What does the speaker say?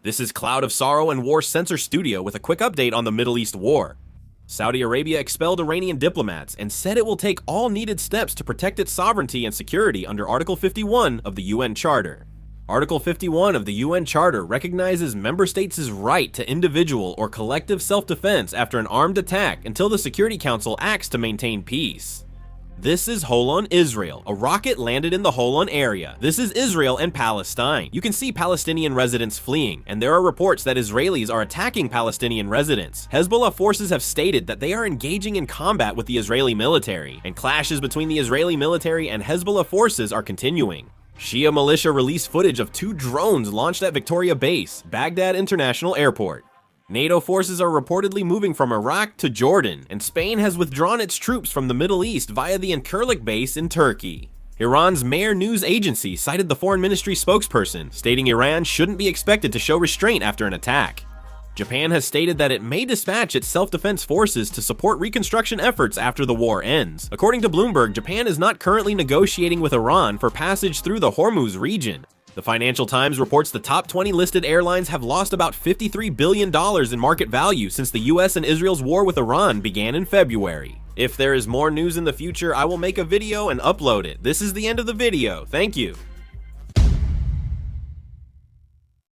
This is Cloud of Sorrow and War Censor Studio with a quick update on the Middle East war. Saudi Arabia expelled Iranian diplomats and said it will take all needed steps to protect its sovereignty and security under Article 51 of the UN Charter. Article 51 of the UN Charter recognizes member states' right to individual or collective self-defense after an armed attack until the Security Council acts to maintain peace. This is Holon, Israel. A rocket landed in the Holon area. This is Israel and Palestine. You can see Palestinian residents fleeing, and there are reports that Israelis are attacking Palestinian residents. Hezbollah forces have stated that they are engaging in combat with the Israeli military, and clashes between the Israeli military and Hezbollah forces are continuing. Shia militia released footage of 2 drones launched at Victoria Base, Baghdad International Airport. NATO forces are reportedly moving from Iraq to Jordan, and Spain has withdrawn its troops from the Middle East via the Incirlik base in Turkey. Iran's Mehr news agency cited the foreign ministry spokesperson, stating Iran shouldn't be expected to show restraint after an attack. Japan has stated that it may dispatch its self-defense forces to support reconstruction efforts after the war ends. According to Bloomberg, Japan is not currently negotiating with Iran for passage through the Hormuz region. The Financial Times reports the top 20 listed airlines have lost about $53 billion in market value since the US and Israel's war with Iran began in February. If there is more news in the future, I will make a video and upload it. This is the end of the video. Thank you.